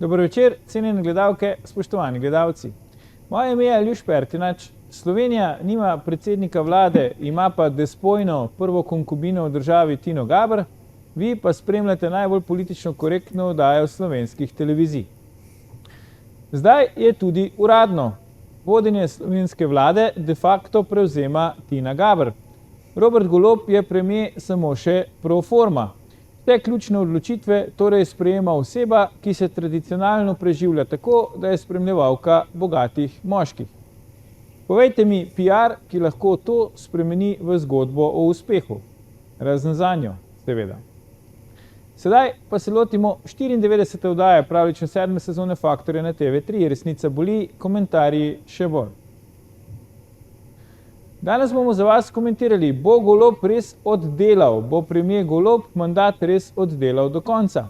Dober večer, cenjene gledalke, spoštovani gledalci. Moje ime je Aljuš Pertinač. Slovenija nima predsednika vlade, ima pa despojno prvo konkubino v državi Tino Gaber, vi pa spremljate najbolj politično korektno oddajo slovenskih televizij. Zdaj je tudi uradno. Vodenje slovenske vlade de facto prevzema Tina Gaber. Robert Golob je premier samo še pro forma. Te ključne odločitve torej sprejema oseba, ki se tradicionalno preživlja tako, da je spremljevalka bogatih moških. Povejte mi PR, ki lahko to spremeni v zgodbo o uspehu. Razen zanjo, seveda. Sedaj pa se lotimo 94. oddaje pravlično 7. sezone Faktorja na TV3. Resnica boli, komentarji še bolj. Danes bomo za vas komentirali, bo Golob res oddelal, bo premier Golob mandat res oddelal do konca.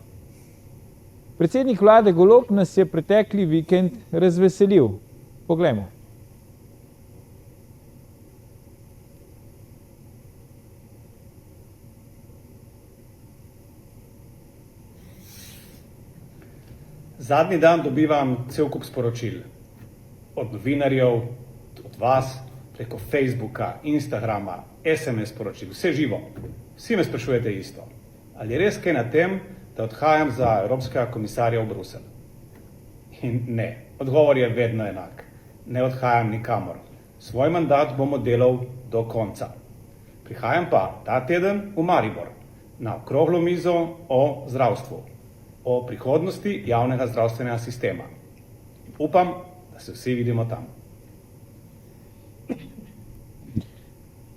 Predsednik vlade Golob nas je pretekli vikend razveselil. Poglejmo. Zadnji dan dobivam cel kup sporočil. Od novinarjev, od vas, preko Facebooka, Instagrama, SMS sporočil, vse živo. Vsi me sprašujete isto. Ali je res kaj na tem, da odhajam za evropskega komisarja v Bruselj? In ne, odgovor je vedno enak. Ne odhajam nikamor. Svoj mandat bom oddelal do konca. Prihajam pa ta teden v Maribor na okroglo mizo o zdravstvu, o prihodnosti javnega zdravstvenega sistema. Upam, da se vsi vidimo tam.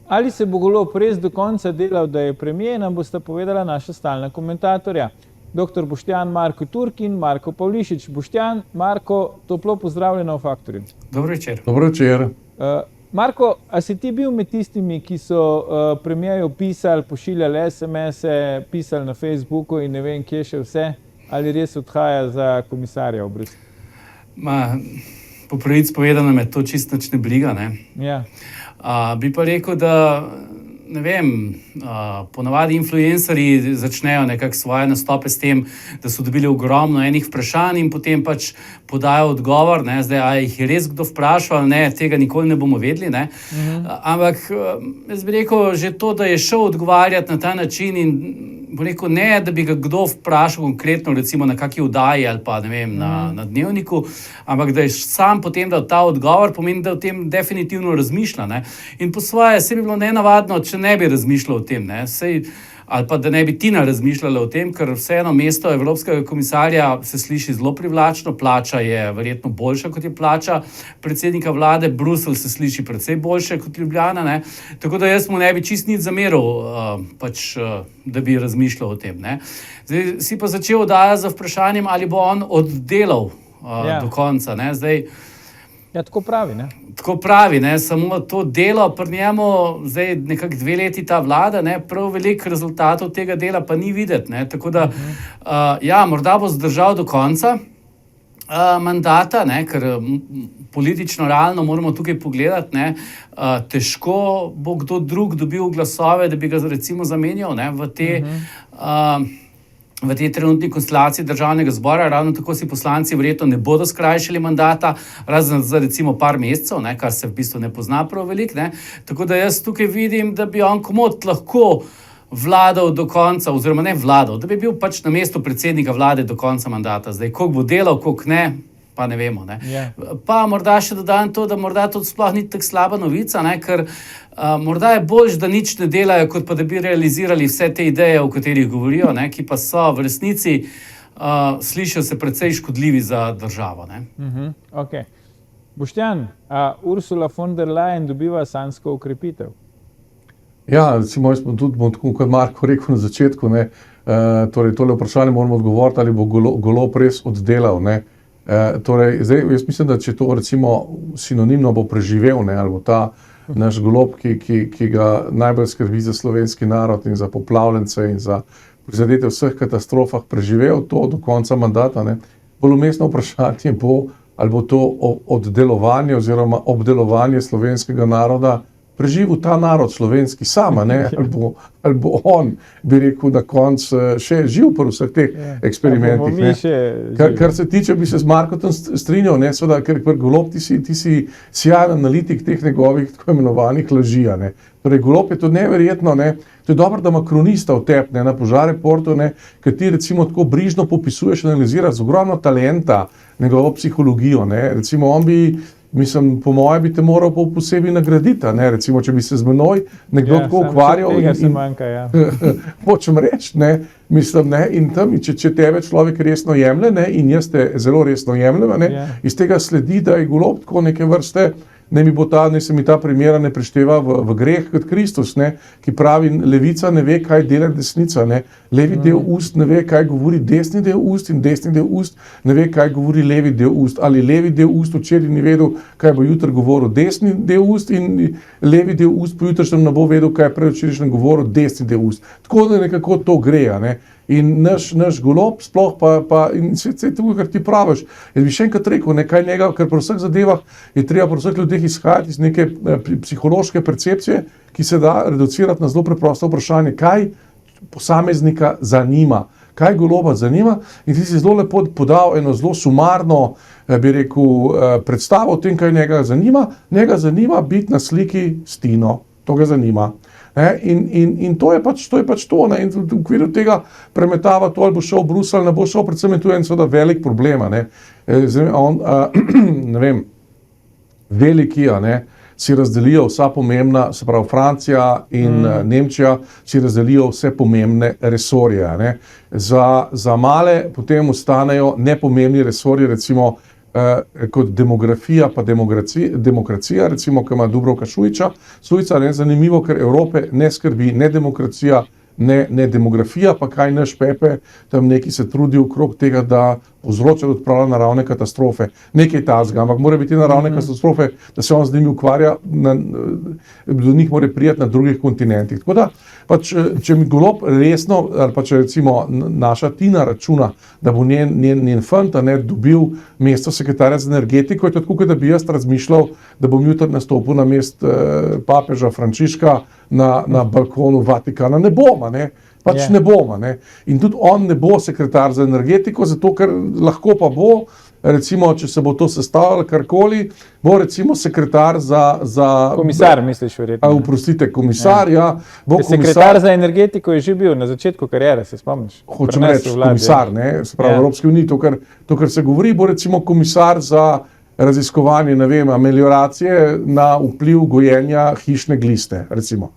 Ali se bo Golob res do konca delal, da je premier, nam bosta povedala naša stalna komentatorja. Dr. Boštjan Marko Turk in Marko Pavlišič. Boštjan, Marko, toplo pozdravljeno v Faktorju. Dobro večer. Dobro večer. Marko, a si ti bil med tistimi, ki so premierju pisali, pošiljali SMS-e, pisali na Facebooku in ne vem, kje še vse? Ali res odhaja za komisarja v Bruselj? Po pravici povedano me to čisto nič ne briga, ne? Ja. Bi pa rekel, da ne vem, ponavadi influencerji začnejo nekako svoje nastope s tem, da so dobili ogromno enih vprašanj in potem pač podajo odgovor, ne, zdaj, a jih je res kdo vprašal ali ne, tega nikoli ne bomo vedeli, ne. Ampak jaz bi rekel, že to, da je šel odgovarjati na ta način in bo rekel ne, da bi ga kdo vprašal konkretno, recimo na kakšni oddaji ali pa ne vem, na Dnevniku, ampak da je sam potem dal ta odgovor, pomeni, da o tem definitivno razmišlja, ne. In po svoje se bi bilo nenavadno, če ne bi razmišljal o tem, ne. Sej, ali pa da ne bi Tina razmišljala o tem, ker vseeno mesto evropskega komisarja se sliši zelo privlačno, plača je verjetno boljša, kot je plača predsednika vlade, Bruselj se sliši precej boljše kot Ljubljana, ne. Tako da jaz mu ne bi čist nič zameril, da bi razmišljal o tem, ne. Zdaj si pa začel oddajati za vprašanjem, ali bo on oddelal do konca, ne. Zdaj, Ja, tako pravi, ne? Tako pravi, ne, samo to delo pri njemu, zdaj nekako 2 leti ta vlada, ne, prav veliko rezultatov tega dela pa ni videti, ne, tako da, ja, morda bo zdržal do konca mandata, ne, ker politično realno moramo tukaj pogledati, ne, težko bo kdo drug dobil glasove, da bi ga recimo zamenjal, ne, v tej trenutni konstelaciji državnega zbora, ravno tako si poslanci verjetno ne bodo skrajšali mandata, razen za recimo par mesecev, ne, kar se v bistvu ne pozna prav veliko, ne. Tako da jaz tukaj vidim, da bi on komot lahko vladal do konca, oziroma ne vladal, da bi bil pač na mestu predsednika vlade do konca mandata. Zdaj, koliko bo delal, koliko ne, pa ne vemo, ne. Pa morda še dodam to, da morda to sploh ni tako slaba novica, ne, ker morda je boljše, da nič ne delajo, kot pa da bi realizirali vse te ideje, o katerih govorijo, ne, ki pa so v resnici, slišijo se precej škodljivi za državo, ne. Ok. Boštjan, a Ursula von der Leyen dobiva sanjsko okrepitev? Ja, recimo, jaz bom tudi, tako kot Marko rekel na začetku, ne, torej tole vprašanje moramo odgovoriti, ali bo Golob res oddelal, ne. Torej, zdaj, jaz mislim, da če to recimo sinonimno bo preživel, ne, ali bo ta naš Golob, ki ga najbolj skrbi za slovenski narod in za poplavljence in za prizadete vseh katastrofah preživel to do konca mandata, ne, bolj umestno vprašanje bo, ali bo to oddelovanje oziroma obdelovanje slovenskega naroda preživel ta narod slovenski sama, ali bo on, bi rekel, na koncu še živ pri vseh teh eksperimentih. Ne. Kar se tiče, bi se z Markom strinjal, ne, seveda, ker Golob, ti si sjajen analitik teh njegovih tako imenovanih laži. Ne. Torej, Golob je to neverjetno, ne. To je dobro, da ima kronista v tep, ne, na Požareportu, ne, ker ti recimo tako brižno popisuješ, analiziraš z ogromno talenta njegovo psihologijo. Ne. Recimo, on bi, mislim, po mojem bi te moral posebej nagraditi, ne, recimo, če bi se z menoj nekdo tako ukvarjal hočem reči, ne, mislim, ne, in tam, če tebe človek resno jemlje, ne, in jaz te zelo resno jemljem, ne, iz tega sledi, da je Golob tako neke vrste, ne se mi ta primera ne prešteva v greh kot Kristus, ne, ki pravi, levica ne ve, kaj dela desnica, ne, levi del ust ne ve, kaj govori desni del ust in desni del ust ne ve, kaj govori levi del ust, ali levi del ust včeraj ni vedel, kaj bo jutri govoril desni del ust in levi del ust po jutrišnjem ne bo vedel, kaj je predvčerajšnjem govoril desni del ust. Tako da nekako to gre, ne. In naš Golob sploh pa in vse tukaj, kar ti praviš. Jaz bi še enkrat rekel, nekaj njega, ker pri vseh zadevah je treba pri vseh ljudeh izhajati iz neke psihološke percepcije, ki se da reducirati na zelo preprosto vprašanje, kaj posameznika zanima, kaj Goloba zanima, in ti si zelo lepo podal eno zelo sumarno, bi rekel, predstavo o tem, kaj njega zanima. Njega zanima biti na sliki s Tino, to ga zanima. In to je pač to, ne? In v okviru tega premetava to, ali bo šel v Bruselj, ali ne bo šel, predvsem je tu en seveda velik problema. Ne? Ne vem, veliki, ne? Si razdelijo vsa pomembna, se pravi Francija in Nemčija, si razdelijo vse pomembne resorje. Ne? Za male potem ostanejo nepomembni resorji, recimo kot demografija pa demokracija, recimo, ki ima Dubravka Šuica, ne, zanimivo, ker Evrope ne skrbi ne demokracija, ne demografija, pa kaj naš Pepe tam neki se trudi okrog tega, da povzroča, da odpravlja naravne katastrofe. Nekaj tazga, ampak mora biti naravne katastrofe, da se on z njimi ukvarja, do njih mora prijeti na drugih kontinentih. Tako da, pač, če mi Golob resno, ali pa če recimo naša Tina računa, da bo njen fant dobil mesto sekretarja za energetiko, je to tako, da bi jaz razmišljal, da bom jutri nastopil na mest papeža Frančiška na balkonu Vatikana. Ne bom, ne? Pač ne bomo. Ne? In tudi on ne bo sekretar za energetiko, zato ker lahko pa bo, recimo, če se bo to sestavljalo karkoli, bo recimo sekretar za komisar, misliš verjetno. Oprostite, komisar, bo komisar. Sekretar za energetiko je že bil na začetku kariere, se spomniš? Hočem reči, komisar, ne, se pravi Evropske unije, to, kar se govori, bo recimo komisar za raziskovanje, ne vem, melioracije na vpliv gojenja hišne gliste, recimo.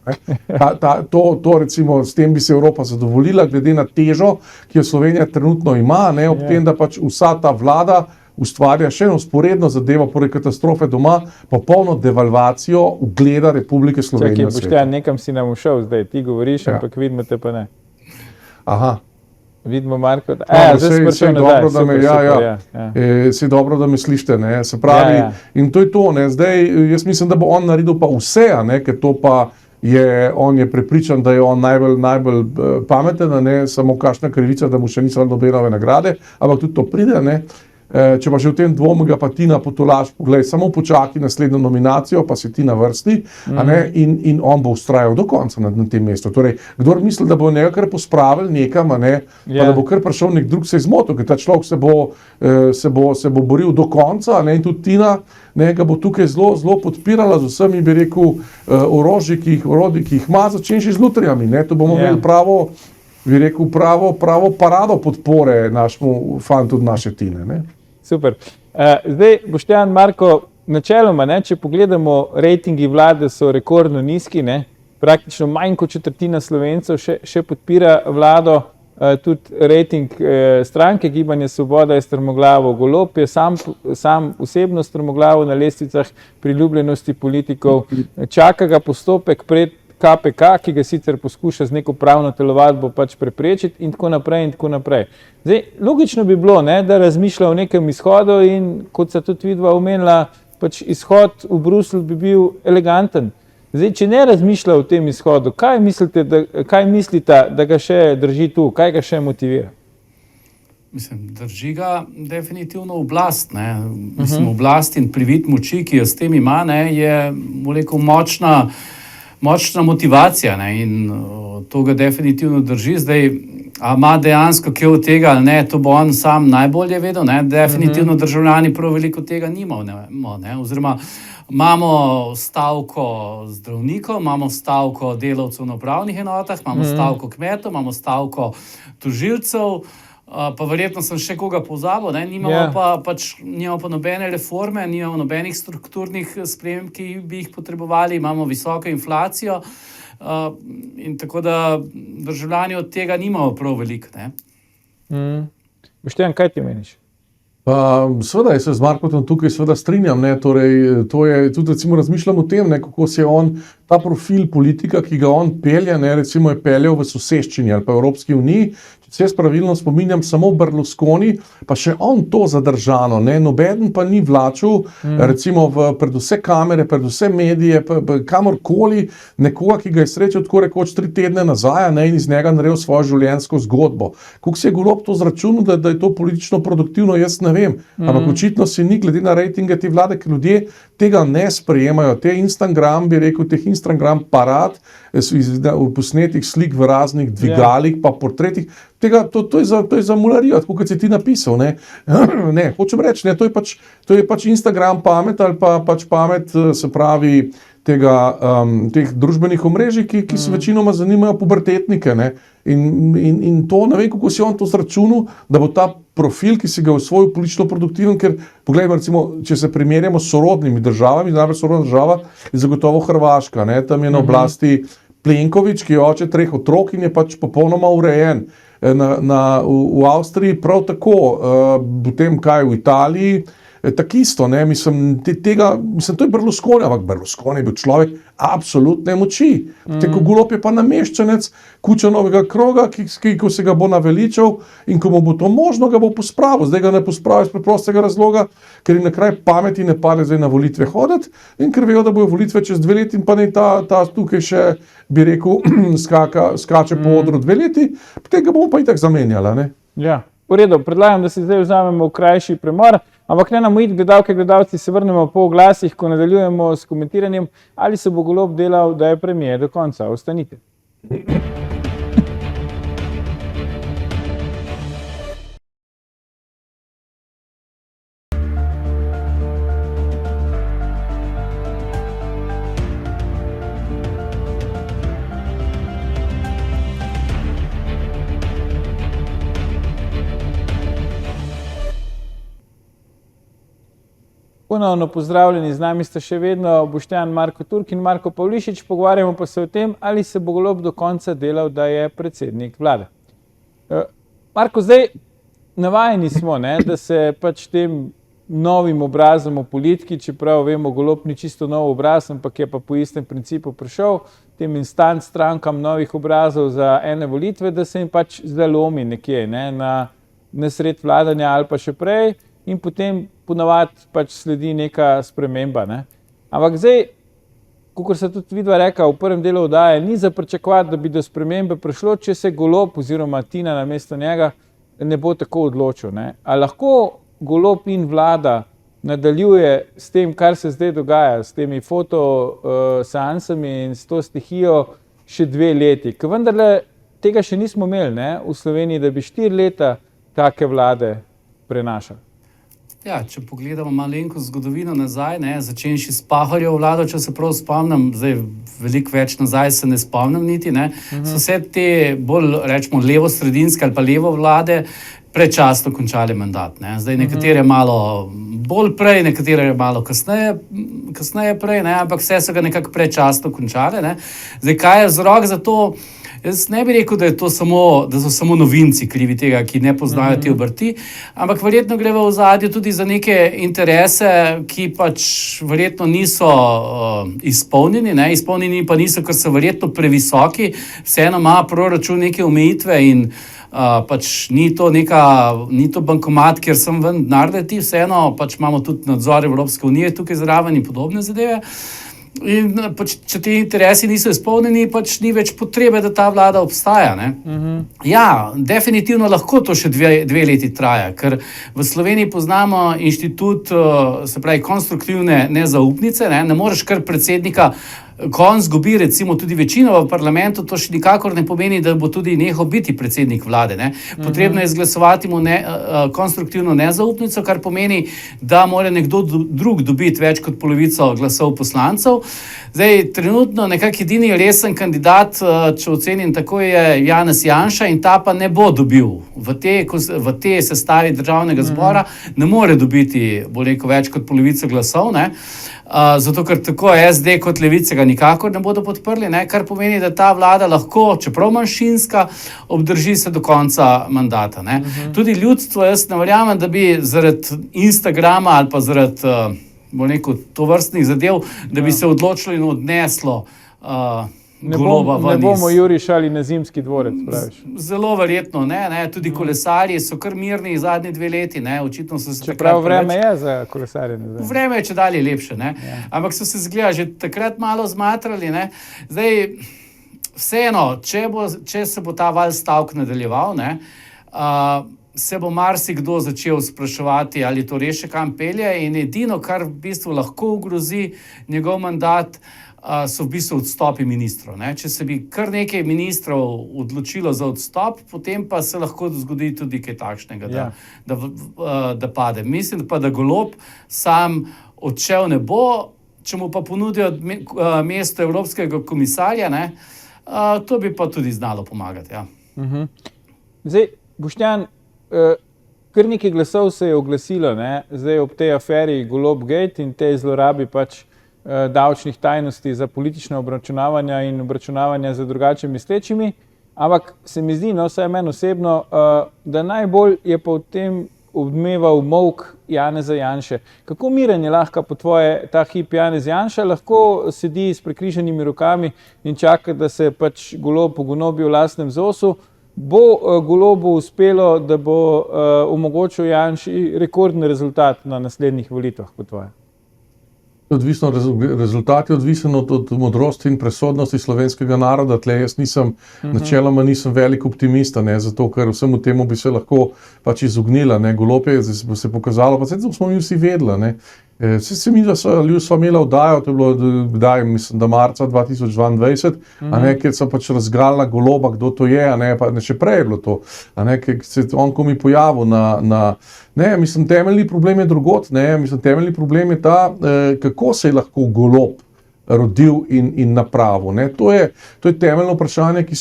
To recimo, s tem bi se Evropa zadovoljila, glede na težo, ki jo Slovenija trenutno ima, ne, ob tem, da pač vsa ta vlada ustvarja še eno sporedno zadevo poleg katastrofe doma, popolno devalvacijo ugleda Republike Slovenije. Čakaj, Boštjan, nekam si nam ušel zdaj, ti govoriš, ampak vidimo te pa ne. Aha. Vidimo Marko, Sej dobro, da me slišite, ne, se pravi, in to je to, ne, zdaj, jaz mislim, da bo on naredil pa vse, ne, ker to pa on je prepričan, da je on najbolj pameten, ne, samo kakšna krivica, da mu še niso Nobelove nagrade, ampak tudi to pride, ne. Če pa že v tem dvomu ga pa Tina potolaš, poglej, samo počaki naslednjo nominacijo, pa si ti na vrsti, in on bo vztrajal do konca na tem mestu. Torej, kdor misli, da bo njega kar pospravili nekam, pa da bo kar prišel nek drug, se je zmotil, ker ta človek se bo boril do konca, in tudi Tina ga bo tukaj zelo podpirala z vsemi, bi rekel, orodji, ki jih ima, začenši z lutrijami. To bomo imeli pravo parado podpore našemu fantu od naše Tine. Ne? Super. Zdaj, Boštjan, Marko, načeloma, če pogledamo, rejtingi vlade so rekordno nizki, praktično manj kot četrtina Slovencev še podpira vlado, tudi rejting stranke Gibanje Svoboda je strmoglavo, Golob je sam osebno strmoglavo na lestvicah priljubljenosti politikov, čaka ga postopek pred KPK, ki ga sicer poskuša z neko pravno telovadbo pač preprečiti in tako naprej in tako naprej. Zdaj, logično bi bilo, da razmišlja o nekem izhodu in kot se tudi vidva omenila, pač izhod v Bruselj bi bil eleganten. Zdaj, če ne razmišlja o tem izhodu, kaj mislite, da ga še drži tu, kaj ga še motivira? Mislim, drži ga definitivno oblast. Mislim, oblast in privid moči, ki jo s tem ima, je, rekel, močna močna motivacija, ne, in to ga definitivno drži. Zdaj, a ima dejansko kaj od tega ali ne, to bo on sam najbolje vedel, ne, definitivno državljani prav veliko tega nimamo, ne, oziroma imamo stavko zdravnikov, imamo stavko delavcev na upravnih enotah, imamo stavko kmetov, imamo stavko tožilcev, pa verjetno sem še koga pozabil, ne? Nimamo pa nobene reforme, nimamo nobenih strukturnih sprememb, ki bi jih potrebovali, imamo visoko inflacijo, in tako da državljani od tega nimajo prav veliko, ne. Boštjan, kaj ti meniš? Seveda, jaz se z Markom tukaj seveda strinjam, ne, torej to je, tudi recimo razmišljam o tem, ne, kako se je on, ta profil politika, ki ga on pelje, ne, recimo je peljal v soseščini ali pa Evropski uniji, če se jaz pravilno spominjam, samo Berlusconi, pa še on to zadržano, ne, nobeden pa ni vlačil, recimo pred vse kamere, pred vse medije, kamorkoli, nekoga, ki ga je srečal tako rekoč 3 tedne nazaj, ne, in iz njega naredil svojo življenjsko zgodbo. Kako se je Golob to zračunal, da je to politično produktivno, jaz ne vem, ampak očitno si ni, glede na rejtinge te vlade, ker ljudje tega ne sprejemajo, te Instagram, bi rekel, teh Instagram parad, posnetih slik v raznih dvigalih, pa portretih, tega, to je za mularijo, tako kot si ti napisal, ne. Ne, hočem reči, ne, to je pač Instagram pamet ali pa pač pamet, se pravi, teh družbenih omrežij, ki se večinoma zanimajo pubertetnike, ne. In to, ne vem, kako si on to zračunal, da bo ta profil, ki si ga osvojil, politično produktiven, ker, poglejmo, recimo, če se primerjamo s sorodnimi državami, najbolj sorodna država je zagotovo Hrvaška, ne, tam je na oblasti Plenković, ki je oče 3 otrok in je pač popolnoma urejen. V Avstriji prav tako, potem kaj v Italiji, tako isto, ne, mislim, to je Berlusconi, ampak Berlusconi je bil človek absolutne moči. Tako Golob je pa nameščenec Kučanovega kroga, ko se ga bo naveličal in ko mu bo to možno, ga bo pospravil. Zdaj ga ne pospravi iz preprostega razloga, ker jim na kraj pameti ne pade zdaj na volitve hoditi in ker vejo, da bojo volitve čez 2 leti in pa ne ta tukaj še, bi rekel, skače po odru 2 leti, potem ga bomo pa itak zamenjala, ne. Ja, v redu, predlagam, da si zdaj vzamemo krajši premor, ampak ne nam ujiti, gledalke, gledalci, se vrnemo po oglasih, ko nadaljujemo s komentiranjem, ali se bo Golob delal, da je premier do konca. Ostanite. Ponovno pozdravljeni, z nami sta še vedno Boštjan Marko Turk in Marko Pavlišič, pogovarjamo pa se o tem, ali se bo Golob do konca delal, da je predsednik vlade. Marko, zdaj navajeni smo, ne, da se pač tem novim obrazom v politiki, čeprav vemo, Golob ni čisto nov obraz, ampak je pa po istem principu prišel, tem instant strankam novih obrazov za ene volitve, da se jim pač zdaj lomi nekje, ne, na sred vladanja ali pa še prej, in potem ponavadi pač sledi neka sprememba, ne. Ampak zdaj, kakor se tudi vidva reka v prvem delu oddaje, ni za pričakovati, da bi do spremembe prišlo, če se Golob oziroma Tina namesto njega ne bo tako odločil, ne. A lahko Golob in vlada nadaljuje s tem, kar se zdaj dogaja, s temi fotoseansami in s to stihijo še 2 leti, ker vendarle tega še nismo imeli, ne, v Sloveniji, da bi 4 leta take vlade prenašali. Ja, če pogledamo malenko zgodovino nazaj, ne, začenši s Pahorjevo vlado, če se prav spomnim, zdaj veliko več nazaj se ne spomnim niti, ne, so vse te bolj, rečemo, levo-sredinske ali pa levo vlade predčasno končali mandat, ne. Zdaj nekatere malo bolj prej, nekatere malo kasneje prej, ne, ampak vse so ga nekako predčasno končali, ne. Zdaj, kaj je vzrok za to? Jaz ne bi rekel, da so samo novinci krivi tega, ki ne poznajo te obrti, ampak verjetno gre v ozadju tudi za neke interese, ki pač verjetno niso izpolnjeni, ne, izpolnjeni pa niso, ker so verjetno previsoki, vseeno ima proračun neke omejitve in pač ni to bankomat, kjer sem ven denar leti, vseeno pač imamo tudi nadzor Evropske unije tukaj zraven in podobne zadeve. In pač, če ti interesi niso izpolnjeni, pač ni več potrebe, da ta vlada obstaja, ne. Ja, definitivno lahko to še 2 leti traja, ker v Sloveniji poznamo inštitut, se pravi, konstruktivne nezaupnice, ne moreš kar predsednika ko on zgubi recimo tudi večino v parlamentu, to še nikakor ne pomeni, da bo tudi nehal biti predsednik vlade. Ne. Potrebno je izglasovati mu konstruktivno nezaupnico, kar pomeni, da mora nekdo drug dobiti več kot polovico glasov poslancev. Zdaj, trenutno nekak edini resen kandidat, če ocenim tako, je Janez Janša in ta pa ne bo dobil. V tej sestavi državnega zbora ne more dobiti, bo rekel, več kot polovico glasov, ne. Zato, ker tako SD kot Levica ga nikakor ne bodo podprli, ne, kar pomeni, da ta vlada lahko, čeprav manjšinska, obdrži se do konca mandata. Ne. Tudi ljudstvo, jaz ne verjamem, da bi zaradi Instagrama ali pa zaradi tovrstnih zadev, da bi se odločilo in odneslo Ne bomo jurišali na Zimski dvorec, praviš. Zelo verjetno, ne. Tudi kolesarji so kar mirni zadnji 2 leti, ne. Očitno so se Čeprav vreme je za kolesarjenje. Vreme je čedalje lepše, ne. Ampak so se zgleda že takrat malo zmatrali, ne. Zdaj, vseeno, če se bo ta val stavk nadaljeval, ne, se bo marsikdo začel spraševati, ali to res še kam pelje, in edino, kar v bistvu lahko ogrozi njegov mandat, so v bistvu odstopi ministrov. Ne. Če se bi kar nekaj ministrov odločilo za odstop, potem pa se lahko zgodi tudi kaj takšnega, da pade. Mislim pa, da Golob sam odšel ne bo, če mu pa ponudijo mesto evropskega komisarja, ne, to bi pa tudi znalo pomagati. Ja. Zdaj, Boštjan, kar nekaj glasov se je oglasilo, ne, zdaj ob tej aferi Golob-gate in tej zlorabi pač davčnih tajnosti za politične obračunavanja in obračunavanja za drugače mislečimi, ampak se mi zdi, vsaj meni osebno, da najbolj je pa v tem odmeval molk Janeza Janše. Kako miren je lahko po tvoje ta hip Janez Janša, lahko sedi s prekrižanimi rokami in čaka, da se pač Golob pogonobi v lastnem zosu? Bo Golobu uspelo, da bo omogočil Janši rekordni rezultat na naslednjih volitvah po tvoje? Rezultat je odvisen od modrosti in presodnosti slovenskega naroda. Tle jaz načeloma nisem velik optimista, ne, zato ker vsemu temu bi se lahko pač izognila. Ne. Golob je se pokazalo, pa smo mi vsi vedeli. Ne. Se mi, da sva imela oddajo, to je bilo, mislim, da marca 2022, kjer so pač razgalila Goloba, kdo to je, pa še prej je bilo to, ker se je on, ko mi pojavil mislim, temeljni problem je drugod, mislim, temeljni problem je ta, kako se je lahko Golob rodil in napravil, ne. To je temeljno vprašanje, ki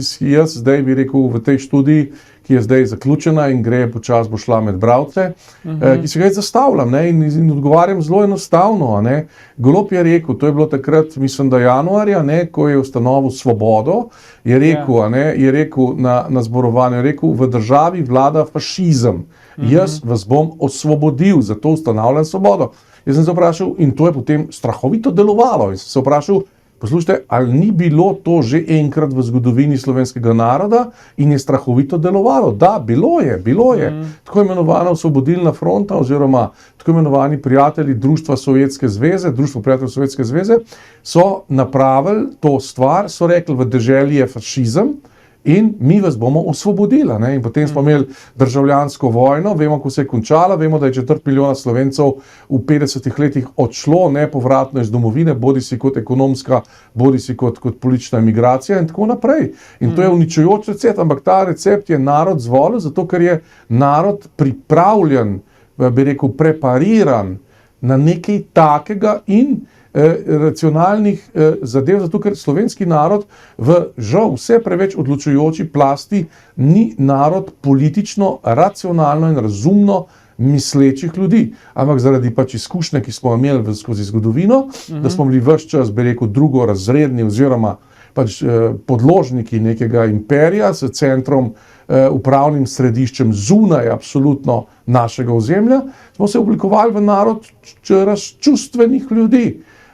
si jaz zdaj, bi rekel, v tej študiji, ki je zdaj zaključena in gre počasi bo šla med bralce, ki si ga zastavljam, ne, in odgovarjam zelo enostavno. Ne. Golob je rekel, to je bilo takrat, mislim, da januarja, ne, ko je ustanovil Svobodo, je rekel na zborovanju, je rekel, v državi vlada fašizem, jaz vas bom osvobodil, zato ustanavljam Svobodo. Jaz sem se vprašal, in to je potem strahovito delovalo, in sem se vprašal, poslušajte, ali ni bilo to že enkrat v zgodovini slovenskega naroda in je strahovito delovalo? Da, bilo je. Tako imenovana Osvobodilna fronta oziroma tako imenovani prijatelji Društva Sovjetske zveze, Društvo prijateljev Sovjetske zveze, so napravili to stvar, so rekli, v deželi je fašizem in mi vas bomo osvobodili. Ne? In potem smo imeli državljansko vojno, vemo, ko se je končala, vemo, da je 250 000 Slovencev v 50 letih odšlo nepovratno iz domovine, bodisi kot ekonomska, bodisi kot politična emigracija in tako naprej. In to je uničujoč recept, ampak ta recept je narod zvolil, zato ker je narod pripravljen, bi rekel, prepariran na nekaj takega in racionalnih zadev, zato ker slovenski narod v žal vse preveč odločujoči plasti ni narod politično, racionalno in razumno mislečih ljudi, ampak zaradi pač izkušnje, ki smo imeli skozi zgodovino, da smo bili ves čas, bi rekel, drugorazredni oziroma pač podložniki nekega imperija s centrom, upravnim središčem zunaj absolutno našega ozemlja, smo se oblikovali v narod razčustvenih ljudi,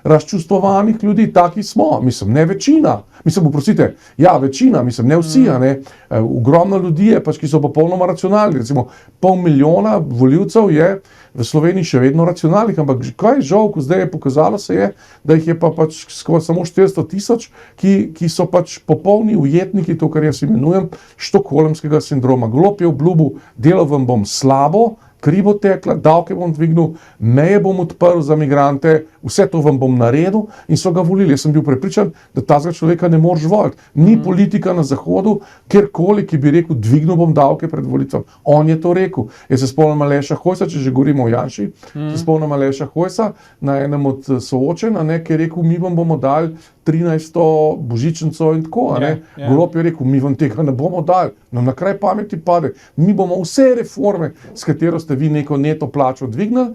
razčustvovanih ljudi, taki smo, mislim, ne večina, mislim, oprostite, ja, večina, mislim, ne vsi, ne, ogromno ljudi je pač, ki so popolnoma racionalni, recimo 500 000 volivcev je v Sloveniji še vedno racionalnih, ampak kaj žal, ko zdaj je pokazalo se je, da jih je pa pač skoraj samo 400 000, ki so pač popolni ujetniki, to, kar jaz imenujem štokholmskega sindroma. Golob je obljubil, delal vam bom slabo, kri bo tekla, davke bom dvignil, meje bom odprl za migrante, vse to vam bom naredil in so ga volili. Jaz sem bil prepričan, da tazga človeka ne moreš voliti. Ni politika na Zahodu, kjerkoli, ki bi rekel, dvignil bom davke pred volitvami. On je to rekel. Jaz se spomnim Aleša Hojsa, če že govorimo o Janši, se spomnim Aleša Hojsa na enem od soočenj, ki je rekel, mi vam bomo dali 13. božičnico in tako. Golob je rekel, mi vam tega ne bomo dali, nam na kraj pameti pade. Mi bomo vse reforme, s katero ste vi neko neto plačo dvignili,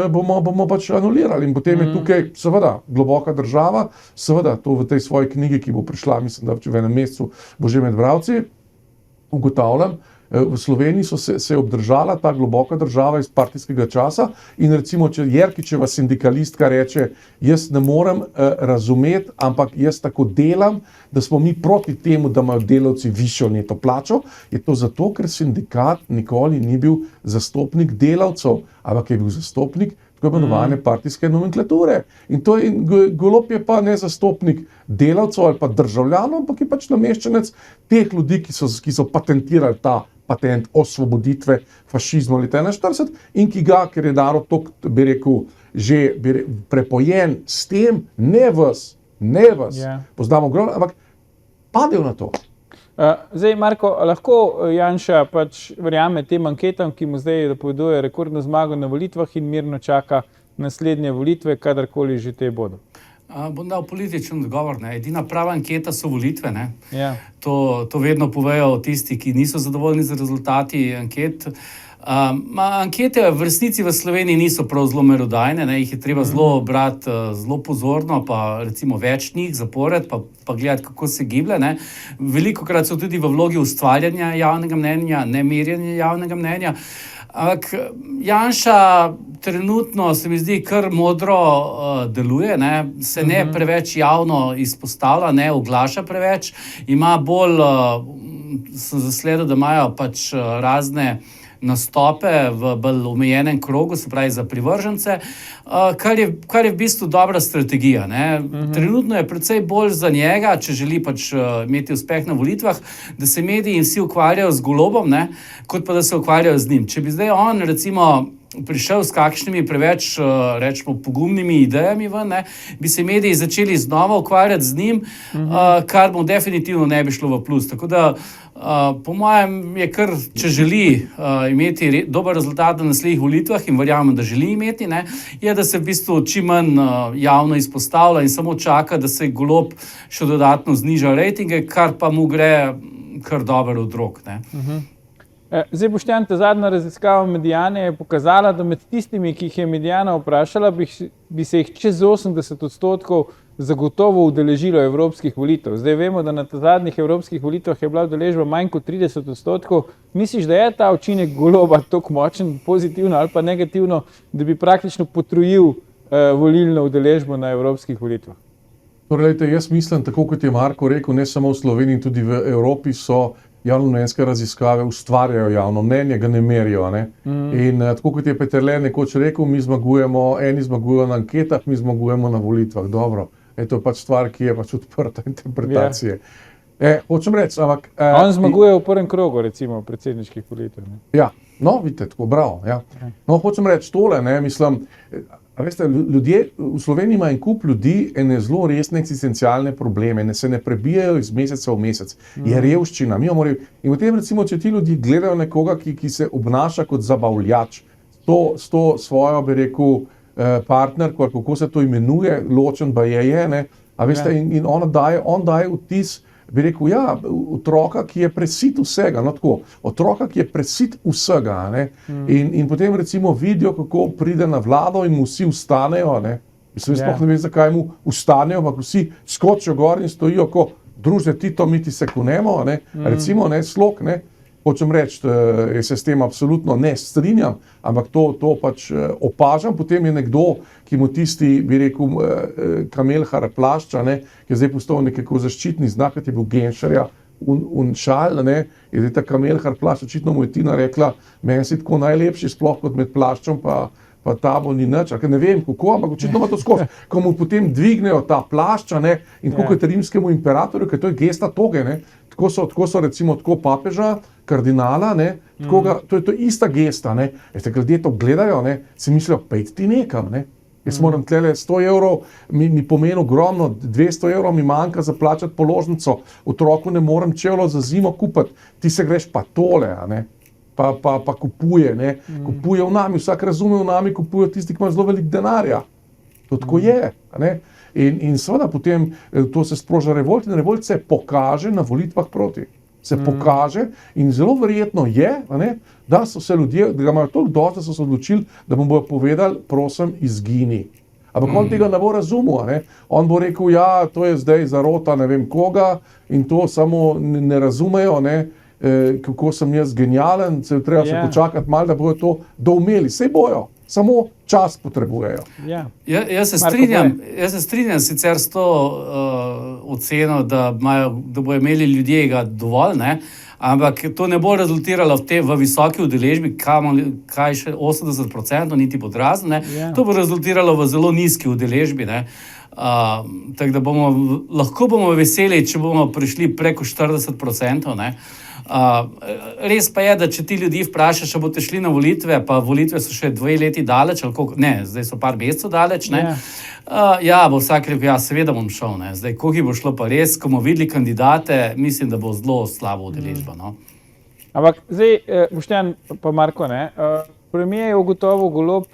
bomo anulirali. In potem je tukaj seveda globoka država, seveda to v tej svoji knjigi, ki bo prišla, mislim, da v enem mesecu bo že med bralci, ugotavljam, v Sloveniji se je obdržala ta globoka država iz partijskega časa in recimo, če Jerkičeva sindikalistka reče, jaz ne morem razumeti, ampak jaz tako delam, da smo mi proti temu, da imajo delavci višjo neto plačo, je to zato, ker sindikat nikoli ni bil zastopnik delavcev, ampak je bil zastopnik tako imenovane partijske nomenklature. In Golob je pa ne zastopnik delavcev ali pa državljanov, ampak je pač nameščenec teh ljudi, ki so patentirali ta patent osvoboditve fašizma leta 1941 in ki ga, ker je narod toliko, bi rekel, že prepojen s tem, ne vas, poznamo ogromno, ampak padejo na to. Zdaj, Marko, lahko Janša pač verjame tem anketam, ki mu zdaj dopoveduje rekordno zmago na volitvah in mirno čaka naslednje volitve, kadarkoli že te bodo? Bom dal političen odgovor. Edina prava anketa so volitve. Ja. To vedno povejo tisti, ki niso zadovoljni z rezultati anket. Ankete v resnici v Sloveniji niso prav zelo merodajne, jih je treba zelo brati zelo pozorno, pa recimo več njih zapored, pa gledati, kako se giblje. Velikokrat so tudi v vlogi ustvarjanja javnega mnenja, ne merjenja javnega mnenja. Ampak Janša trenutno se mi zdi kar modro deluje, se ne preveč javno izpostavlja, ne oglaša preveč, ima bolj, sem zasledil, da imajo pač razne nastope v bolj omejenem krogu, se pravi za privržence, kar je v bistvu dobra strategija. Trenutno je precej bolj za njega, če želi pač imeti uspeh na volitvah, da se mediji vsi ukvarjajo z Golobom, kot pa da se ukvarjajo z njim. Če bi zdaj on recimo prišel s kakšnimi preveč, rečemo, pogumnimi idejami ven, bi se mediji začeli znova ukvarjati z njim, kar mu definitivno ne bi šlo v plus. Tako da po mojem je kar, če želi imeti dober rezultat na naslednjih volitvah in verjamem, da želi imeti, je, da se v bistvu čim manj javno izpostavlja in samo čaka, da se Golob še dodatno zniža rejtinge, kar pa mu gre kar dobro od rok. Zdaj, Boštjan, ta zadnja raziskava Mediane je pokazala, da med tistimi, ki jih je Mediana vprašala, bi se jih čez 80% zagotovo udeležilo evropskih volitev. Zdaj vemo, da na zadnjih evropskih volitvah je bila udeležba manj kot 30%. Misliš, da je ta učinek Goloba tako močen, pozitivno ali pa negativno, da bi praktično potrojil volilno udeležbo na evropskih volitvah? Torej, jaz mislim, tako kot je Marko rekel, ne samo v Sloveniji, tudi v Evropi so javnomnenjske raziskave ustvarjajo javno mnenje, ga ne merijo. In tako kot je Peterle nekoč rekel, mi zmagujemo, eni zmagujejo na anketah, mi zmagujemo na volitvah. Dobro, to je pač stvar, ki je pač odprta interpretacije. Hočem reči, ampak... On zmaguje v prvem krogu, recimo, predsedniških volitev. Ja, no, vidite, tako, bravo. Ja. No, hočem reči tole, mislim... Veste, ljudje, v Sloveniji ima en kup ljudi ene zelo resne eksistencialne probleme, se ne prebijajo iz meseca v mesec. Je revščina. In potem recimo, če ti ljudje gledajo nekoga, ki se obnaša kot zabavljač, s to svojo, bi rekel, partnerko, ali kako se to imenuje, ločen ba je, a veste, in on daje vtis, bi rekel, ja, otroka, ki je presit vsega, otroka, ki je presit vsega, in potem recimo vidijo, kako pride na vlado in mu vsi vstanejo, mislim, sploh ne vem, zakaj mu vstanejo, ampak vsi skočijo gor in stojijo, ko druže Tito, mi ti se kunemo, recimo, slog, hočem reči, jaz se s tem absolutno ne strinjam, ampak to pač opažam. Potem je nekdo, ki mu tisti, bi rekel, kamelhar plašča, ki je zdaj postal nekako zaščitni znak, ki je bil Genšarja un šal, je zdaj ta kamelhar plašč, očitno mu je Tina rekla, meni si tako najlepši, sploh kot med plaščom, pa tabo ni nič, ne vem kako, ampak očitno ima to skozi. Ko mu potem dvignejo ta plašča, in tako kot rimskemu imperatorju, ker to je gesta toge, tako so recimo tako papeža, kardinala, ne, tako ga, to je ista gesta, ne. Veste, ljudje to gledajo, ne, si mislijo, pejte ti nekam, ne. Jaz moram tlele 100 evrov, mi pomeni ogromno, 200 evrov mi manjka za plačati položnico, otroku ne morem čevljev za zimo kupiti, ti se greš pa tole, a ne. Pa kupuje, ne, kupuje v nami, vsak razume v nami, kupuje tisti, ki ima zelo veliko denarja. To tako je, a ne. In seveda potem to se sproža revolt in revolt se pokaže na volitvah proti. Se pokaže in zelo verjetno je, a ne, da so se ljudje, da ga imajo toliko dosti, da so se odločili, da mu bojo povedali, prosim, izgini. Ampak on tega ne bo razumel, a ne. On bo rekel, ja, to je zdaj zarota ne vem koga in to samo ne razumejo, ne, kako sem jaz genijalen, treba se počakati malo, da bojo to doumeli. Sej bojo, samo čas potrebujejo. Jaz se strinjam sicer s to oceno, da bojo imeli ljudje ga dovolj, ne? Ampak to ne bo rezultiralo v visoki udeležbi, kaj še 80%, niti podrazen, ne? To bo rezultiralo v zelo nizki udeležbi, ne? Tako da lahko bomo veseli, če bomo prišli preko 40%, ne? Res pa je, da če ti ljudi vprašaš, če boste šli na volitve, pa volitve so še 2 leti daleč, ali koliko, ne, zdaj so par mesecev daleč, ne, bo vsak rekel, ja, seveda bom šel, ne, zdaj, koliko bo šlo pa res, ko bomo videli kandidate, mislim, da bo zelo slabo udeležba, no. Ampak zdaj, Boštjan pa Marko, ne, premier je ugotovil Golob,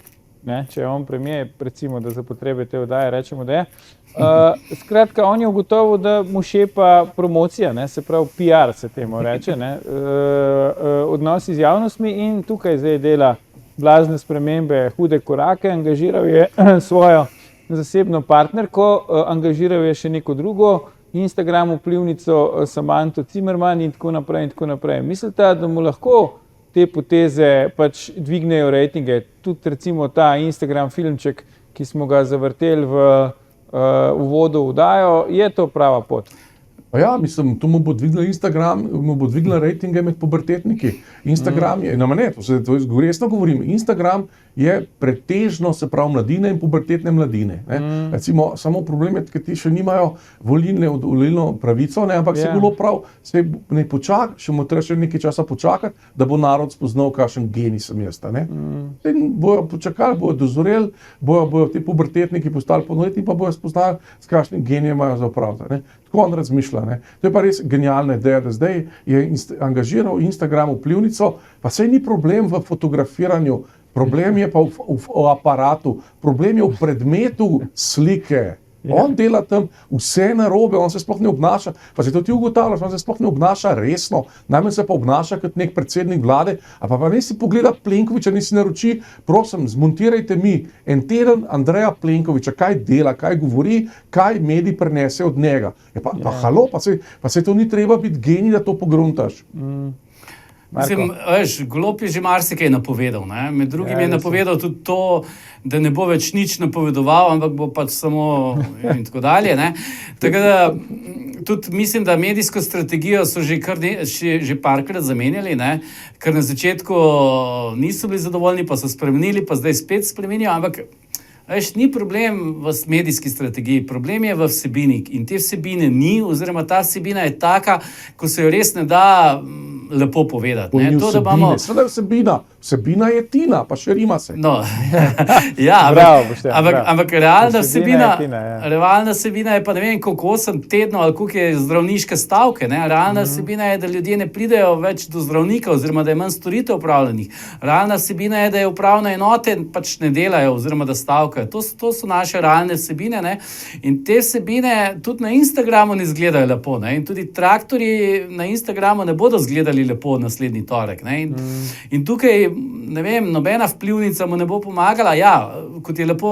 ne, če je on premier, recimo, da za potrebe te oddaje rečemo, da je, skratka, on je ugotovil, da mu šepa promocija, ne, se pravi PR se temu reče, ne, odnosi z javnostmi in tukaj zdaj dela blazne spremembe, hude korake, angažiral je svojo zasebno partnerko, angažiral je še neko drugo Instagram vplivnico Samanto Cimerman in tako naprej in tako naprej. Mislite, da mu lahko te poteze pač dvignejo rejtinge, tudi recimo ta Instagram filmček, ki smo ga zavrteli v uvodu v oddajo, je to prava pot? Ja, mislim, to mu bo dvignil Instagram, mu bo dvignil rejtinge med pubertetniki. Instagram je, to resno govorim, Instagram je pretežno, se pravi, mladine in pubertetne mladine. Recimo, samo problem je, ker ti še nimajo volilno pravico, ne, ampak se bilo prav, se ne počaka, še mu treba še nekaj časa počakati, da bo narod spoznal, kakšen genij sem jaz. Bojo počakali, bojo dozoreli, bojo ti pubertetniki postali polnoletni, pa bojo spoznali, s kakšnim genijem imajo za opraviti. Tako on razmišlja. Ne. To je pa res genialna ideja, da zdaj je angažiral Instagram vplivnico, pa saj ni problem v fotografiranju, problem je pa v aparatu, problem je v predmetu slike. On dela tam vse narobe, on se sploh ne obnaša, pa se to ti ugotavljaš, on se sploh ne obnaša resno, najmanj se pa obnaša kot nek predsednik vlade, a pa ne si pogleda Plenkovića, ne si naroči, prosim, zmontirajte mi en teden Andreja Plenkovića, kaj dela, kaj govori, kaj mediji prenese od njega. Halo, pa se to ni treba biti genij, da to pogruntaš. Mislim, Golob je že marsikaj napovedal, ne? Med drugim je napovedal tudi to, da ne bo več nič napovedoval, ampak bo pač samo in tako dalje, ne? Tako da tudi mislim, da medijsko strategijo so že parkrat zamenjali, ne? Ker na začetku niso bili zadovoljni, pa so spremenili, pa zdaj spet spremenijo, ampak ni problem v medijski strategiji, problem je v vsebini in te vsebine ni, oziroma ta vsebina je taka, ko se jo res ne da lepo povedati. Seveda je vsebina je Tina, pa še rima se. No, ja, ampak realna vsebina je pa ne vem, koliko 8 tednov ali koliko je zdravniške stavke. Ne? Realna vsebina je, da ljudje ne pridejo več do zdravnika, oziroma da je manj storitev upravljenih. Realna vsebina je, da je upravne enote pač ne delajo, oziroma da stavkajo. To so naše realne vsebine, ne? In te vsebine tudi na Instagramu ne izgledajo lepo, ne? In tudi traktorji na Instagramu ne bodo izgledali lepo naslednji torek, ne? In tukaj, ne vem, nobena vplivnica mu ne bo pomagala. Ja, kot je lepo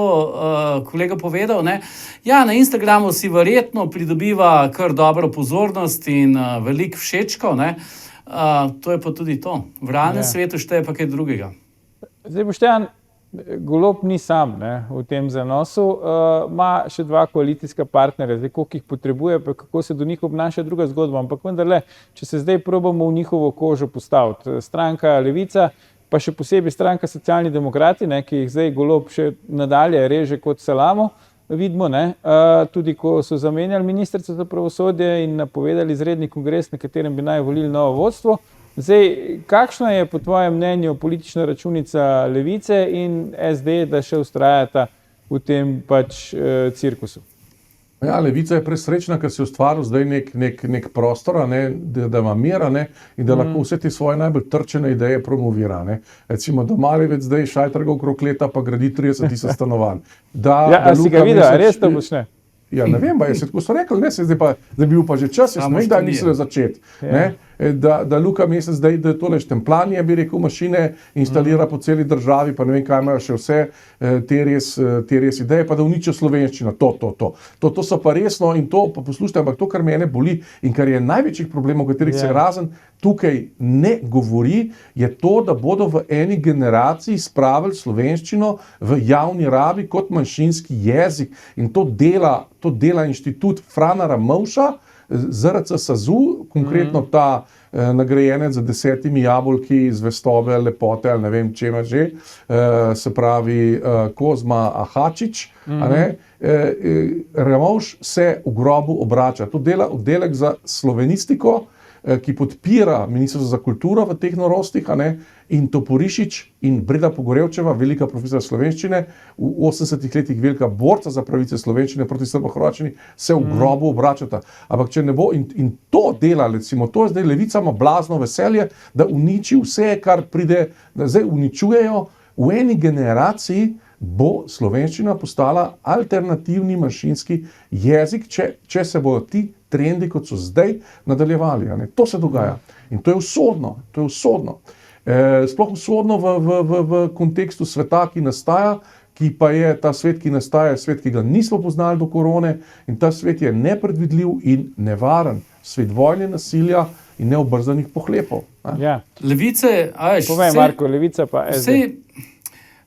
kolega povedal, ne? Ja, na Instagramu si verjetno pridobiva kar dobro pozornost in veliko všečkov, ne? To je pa tudi to. V realnem svetu šteje pa kaj drugega. Zdaj, Boštjan, Golob ni sam, ne, v tem zanosu, ima še 2 koalicijska partnerja, zdaj koliko jih potrebuje, pa kako se do njih obnaša druga zgodba, ampak vendarle, če se zdaj probamo v njihovo kožo postaviti, stranka Levica, pa še posebej stranka Socialni demokrati, ne, ki jih zdaj Golob še nadalje reže kot salamo, vidimo, ne, tudi ko so zamenjali ministrico za pravosodje in napovedali izredni kongres, na katerem bi naj volili novo vodstvo. Zdaj, kakšna je po tvojem mnenju politična računica Levice in SD, da še vztrajata v tem pač cirkusu? Ja, Levica je presrečna, ker si ustvaril zdaj nek prostor, da ima mir in da lahko vse te svoje najbolj trčene ideje promovira. Recimo, da Malevec zdaj šajtrga okrog leta pa gradi 30,000 stanovanj. A si ga videl, res to počne? Ja, ne vem, je se tako so rekli, zdaj bi bil pa že čas, jaz ne vem, da mislijo začeti. Da Luka Mesec zdaj, da je tole štempljanje, bi rekel, mašine instalira po celi državi, pa ne vem, kaj imajo še vse te res ideje, pa da uničijo slovenščino, to so pa resno in to, pa poslušajte, ampak to, kar mene boli in kar je največjih problemov, o katerih se razen tukaj ne govori, je to, da bodo v eni generaciji spravili slovenščino v javni rabi kot manjšinski jezik in to dela inštitut Frana Ramovša, ZRC SAZU, konkretno ta nagrajenec za 10 jabolki, zvestobe, lepote ali ne vem čema že, se pravi Kozma Ahačič, Ramovš se v grobu obrača. To dela oddelek za slovenistiko, ki podpira Ministrstvo za kulturo v teh norostih, in Toporišič in Breda Pogorevčeva, velika profesora slovenščine, v 80 letih velika borca za pravice slovenščine proti srbohrvaščini, se v grobu obračata. Ampak če ne bo, in to dela, recimo, to je zdaj Levica ima blazno veselje, da uniči vse, kar pride, da zdaj uničujejo. V eni generaciji bo slovenščina postala alternativni manjšinski jezik, če se bodo ti trendi, kot so zdaj, nadaljevali. To se dogaja. In to je usodno. Sploh usodno v kontekstu sveta, ki nastaja, ki pa je ta svet, ki nastaja, svet, ki ga nismo poznali do korone, in ta svet je nepredvidljiv in nevaren. Svet vojne, nasilja in neobrzanih pohlepov. Ja. Levice, povej, Marko, Levica pa SD.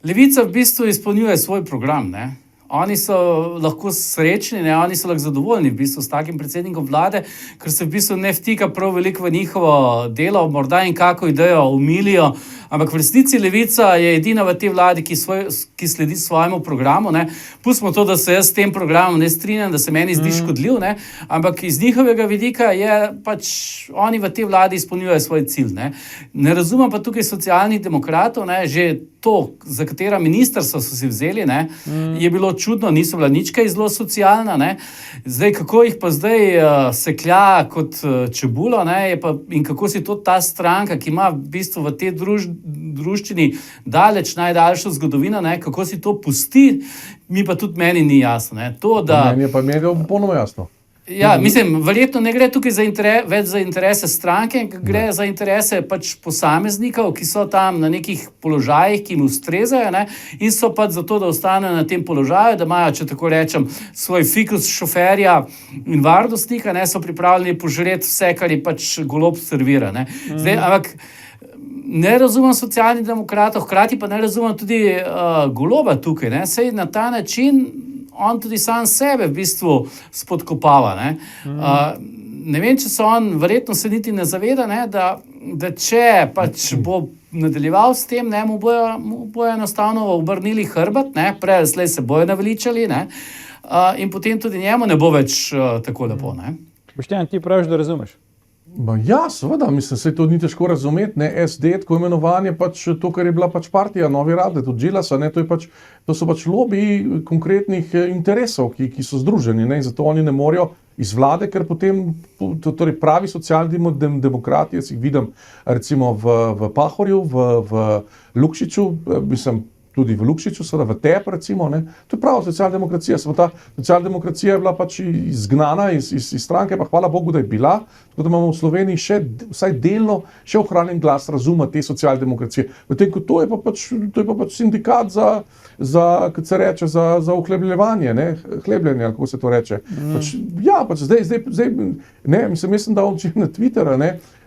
Levica v bistvu izpolnjuje svoj program, ne? Oni so lahko srečni, oni so lahko zadovoljni v bistvu s takim predsednikom vlade, ker se v bistvu ne vtika prav veliko v njihovo delo, morda in kako idejo umilijo, ampak v resnici Levica je edina v tej vladi, ki sledi svojemu programu. Pustimo to, da se jaz s tem programom ne strinjam, da se meni zdi škodljiv, ampak iz njihovega vidika je pač oni v tej vladi izpolnjujejo svoj cilj. Ne razumem pa tukaj socialnih demokratov, že to, za katera ministrstva so si vzeli, je bilo čudno, niso bila nič kaj zelo socialna. Zdaj, kako jih pa zdaj seklja kot čebulo, in kako si to ta stranka, ki ima v bistvu v tej druščini najdaljšo zgodovino, kako si to pusti, mi pa tudi meni ni jasno. Meni je pa popolnoma jasno. Ja, mislim, verjetno ne gre tukaj več za interese stranke, gre za interese pač posameznikov, ki so tam na nekih položajih, ki jim ustrezajo, in so pač zato, da ostanejo na tem položaju, da imajo, če tako rečem, svoj fikus šoferja in varnostnika, so pripravljeni požreti vse, kar je pač Golob servira. Zdaj, ampak ne razumem socialnih demokratov, hkrati pa ne razumem tudi Goloba tukaj. Sej na ta način on tudi sam sebe v bistvu spodkopava. Ne vem, če se on verjetno se niti ne zaveda, da če pač bo nadaljeval s tem, mu bojo enostavno obrnili hrbet, prej slej se bojo naveličali, in potem tudi njemu ne bo več tako lepo. Boštjan, ti praviš, da razumeš? Ja, seveda, mislim, se to ni težko razumeti, SD, tako imenovanje, pač to, kar je bila pač partija Novi Rad, tudi Džilasa, to so pač lobiji konkretnih interesov, ki so združeni, in zato oni ne morejo iz vlade, ker potem, torej pravi socialni demokrati, jaz jih vidim recimo v Pahorju, v Lukšiču, mislim, tudi v Lukšiču, seveda v TEP, recimo, to je prava socialdemokracija. Ta socialdemokracija je bila pač izgnana iz stranke, pa hvala Bogu, da je bila, tako da imamo v Sloveniji še, vsaj delno, še ohranjen glas razuma te socialdemokracije. Potem, ko to je pa pač sindikat kot se reče, za ohlebljevanje, hlebljenje, kako se to reče. Zdaj, mislim, da on če na Twitter,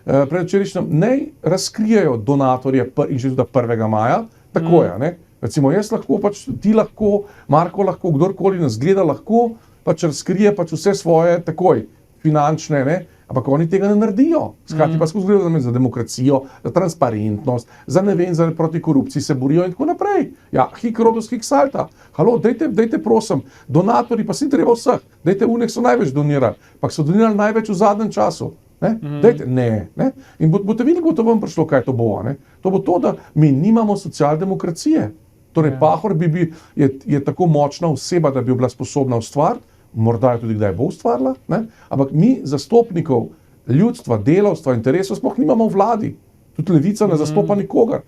predvčerajšnjem, naj razkrijejo donatorje inštituta 1. maja, tako je, Recimo, jaz lahko, pač ti lahko, Marko lahko, kdorkoli nas gleda, lahko pač razkrije pač vse svoje takoj, finančne, ampak oni tega ne naredijo. Skrati pa skozi gledajo za demokracijo, za transparentnost, za ne vem, za proti korupciji se borijo in tako naprej. Ja, hik rodus, hik salta. Halo, dajte prosim, donatorji pa si treba vseh, dajte unek so največ donirali, pa so donirali največ v zadnjem času. Ne? Dajte, ne. In boste videli, bo to vam prišlo, kaj to bo. Ne? To bo to, da mi nimamo socialdemokracije. Torej, Pahor je tako močna oseba, da bi bila sposobna ustvariti, morda jo tudi kdaj bo ustvarila, ne? Ampak mi zastopnikov ljudstva, delavstva, interesov sploh nimamo v vladi. Tudi Levica ne zastopa nikogar.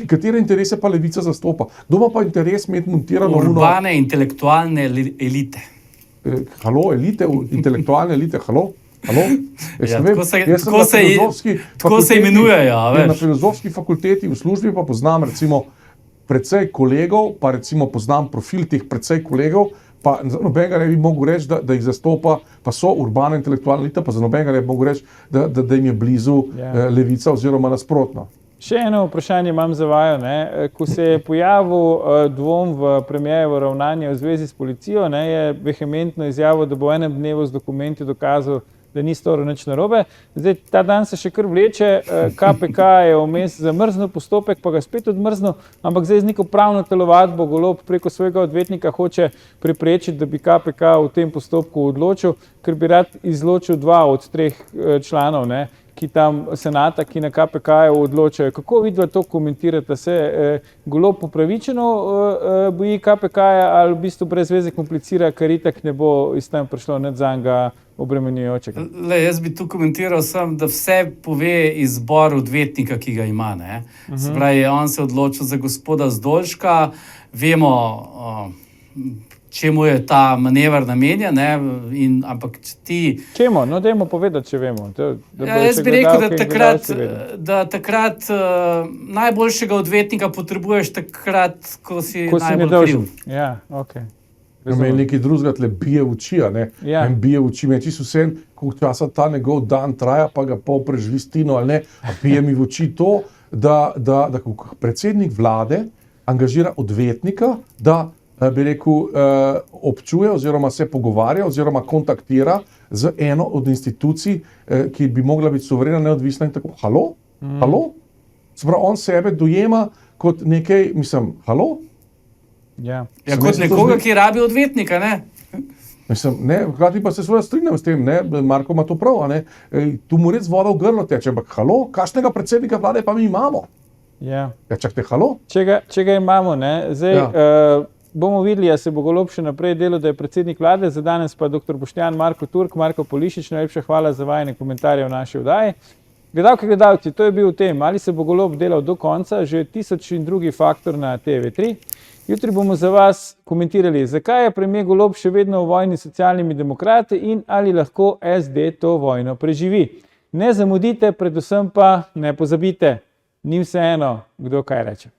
Katere interese pa Levica zastopa? Kdo ima pa interes imeti montirano urbane intelektualne elite. Halo, elite, intelektualne elite, halo? Ja, tako se imenujejo. Na filozofski fakulteti v službi pa poznam recimo precej kolegov, pa recimo poznam profil teh precej kolegov, pa za nobenega ne bi mogel reči, da jih zastopa, pa so urbana intelektualna elita, pa za nobenega ne bi mogel reči, da jim je blizu Levica oziroma nasprotno. Še eno vprašanje imam za vaju. Ko se je pojavil dvom v premierjevo ravnanje v zvezi s policijo, je vehementno izjavil, da bo v enem dnevu z dokumenti dokazal, da ni storil nič narobe. Zdaj, ta dan se še kar vleče, KPK je vmes zamrznil postopek, pa ga spet odmrznil, ampak zdaj z neko pravno telovadbo Golob preko svojega odvetnika hoče preprečiti, da bi KPK v tem postopku odločil, ker bi rad izločil 2 od 3 članov, ki tam senata, ki na KPK-ju odločajo. Kako vidva to komentirate? Se Golob upravičeno boji KPK-ja ali v bistvu brez veze komplicira, ker itak ne bo iz tam prišlo nič zanjega obremenjujočega? Jaz bi tu komentiral sam, da vse pove izbor odvetnika, ki ga ima. Se pravi, on se odločil za gospoda Zdolška, vemo, čemu je ta manever namenjen, ampak če ti... Čemu? No, dajmo povedati, če vemo. Jaz bi rekel, da takrat najboljšega odvetnika potrebuješ takrat, ko si najbolj kriv. Ja, okej. Me nekaj drugega tle bije v oči, bije v oči, me čisto vse, koliko časa ta njegov dan traja, pa ga pol preživi stino ali ne, bije mi v oči to, da predsednik vlade angažira odvetnika, da bi rekel, občuje oziroma se pogovarja oziroma kontaktira z eno od institucij, ki bi mogla biti suverena, neodvisna in tako. Halo? Se pravi, on sebe dojema kot nekaj, halo? Ja, kot nekoga, ki rabi odvetnika, ne? Hkrati pa se seveda strinjam s tem, Marko ima to prav, tu mu res voda v grlo teče, ampak halo, kakšnega predsednika vlade pa mi imamo? Ja. Čakajte, halo? Če ga imamo, zdaj bomo videli, a se bo Golob še naprej delal, da je predsednik vlade, za danes pa dr. Boštjan Marko Turk, Marko Polišič, najlepša hvala za vajine komentarje v naši oddaji. Gledalke, gledalci, to je bil v tem, ali se bo Golob delal do konca, že 1002. Faktor na TV3. Jutri bomo za vas komentirali, zakaj je premier Golob še vedno v vojni s socialnimi demokrati in ali lahko SD to vojno preživi. Ne zamudite, predvsem pa ne pozabite, ni vseeno, kdo kaj reče.